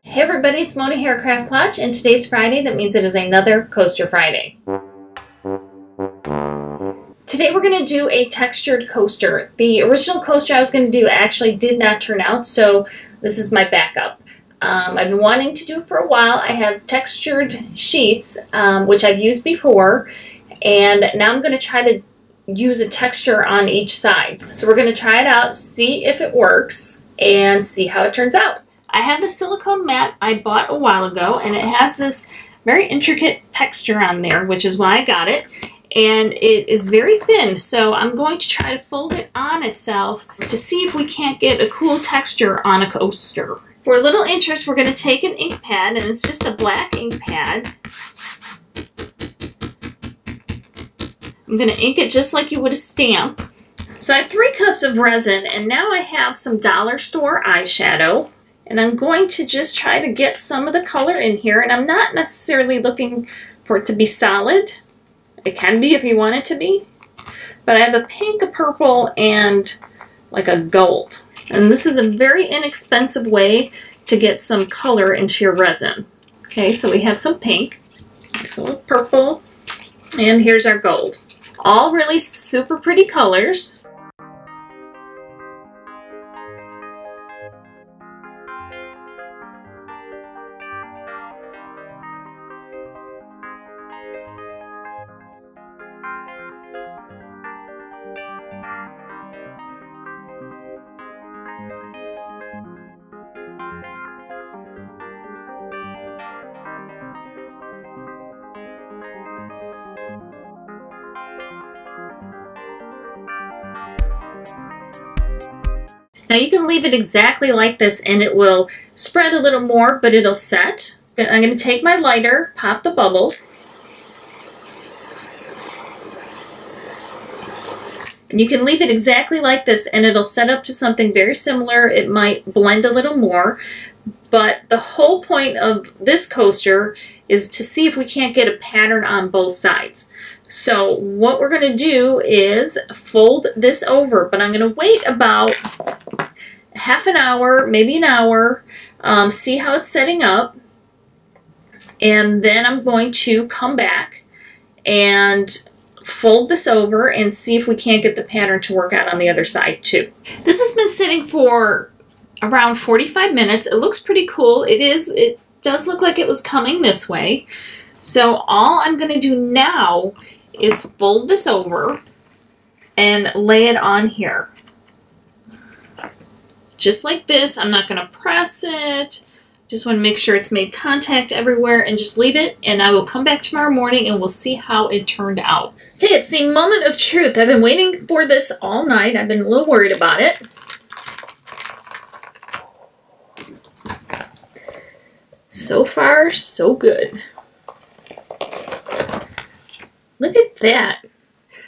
Hey everybody, it's Mona here at Craft Klatch, and today's Friday. That means it is another Coaster Friday. Today we're going to do a textured coaster. The original coaster I was going to do actually did not turn out, so this is my backup. I've been wanting to do it for a while. I have textured sheets, which I've used before, and now I'm going to try to use a texture on each side. So we're going to try it out, see if it works, and see how it turns out. I have the silicone mat I bought a while ago, and it has this very intricate texture on there, which is why I got it. And it is very thin, so I'm going to try to fold it on itself to see if we can't get a cool texture on a coaster. For a little interest, we're going to take an ink pad, and it's just a black ink pad. I'm going to ink it just like you would a stamp. So I have 3 cups of resin, and now I have some dollar store eyeshadow. And I'm going to just try to get some of the color in here, and I'm not necessarily looking for it to be solid. It can be if you want it to be. But I have a pink, a purple, and like a gold. And this is a very inexpensive way to get some color into your resin. Okay, so we have some pink, some purple, and here's our gold. All really super pretty colors. Now you can leave it exactly like this and it will spread a little more, but it'll set. I'm going to take my lighter, pop the bubbles. And you can leave it exactly like this and it'll set up to something very similar. It might blend a little more, but the whole point of this coaster is to see if we can't get a pattern on both sides. So what we're going to do is fold this over, but I'm going to wait about half an hour, maybe an hour, see how it's setting up, and then I'm going to come back and fold this over and see if we can't get the pattern to work out on the other side too. This has been sitting for around 45 minutes. It looks pretty cool. It does look like it was coming this way. So all I'm going to do now is fold this over and lay it on here. Just like this. I'm not going to press it. Just want to make sure it's made contact everywhere and just leave it, and I will come back tomorrow morning and we'll see how it turned out. Okay, it's the moment of truth. I've been waiting for this all night. I've been a little worried about it. So far, so good. Look at that.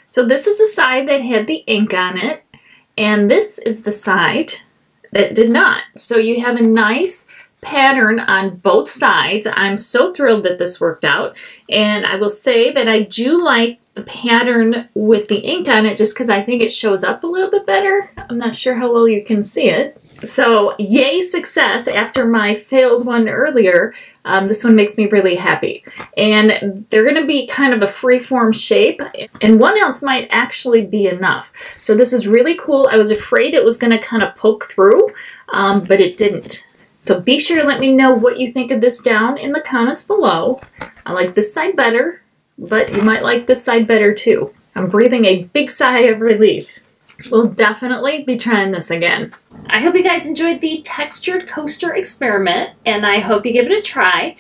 So this is the side that had the ink on it, and this is the side that did not. So you have a nice pattern on both sides. I'm so thrilled that this worked out, and I will say that I do like the pattern with the ink on it just because I think it shows up a little bit better. I'm not sure how well you can see it. So yay success after my failed one earlier. This one makes me really happy. And they're going to be kind of a free-form shape, and 1 ounce might actually be enough. So this is really cool. I was afraid it was going to kind of poke through, but it didn't. So be sure to let me know what you think of this down in the comments below. I like this side better, but you might like this side better too. I'm breathing a big sigh of relief. We'll definitely be trying this again. I hope you guys enjoyed the textured coaster experiment, and I hope you give it a try.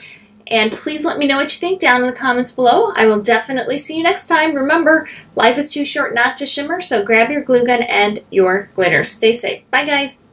And please let me know what you think down in the comments below. I will definitely see you next time. Remember, life is too short not to shimmer, so grab your glue gun and your glitter. Stay safe. Bye, guys.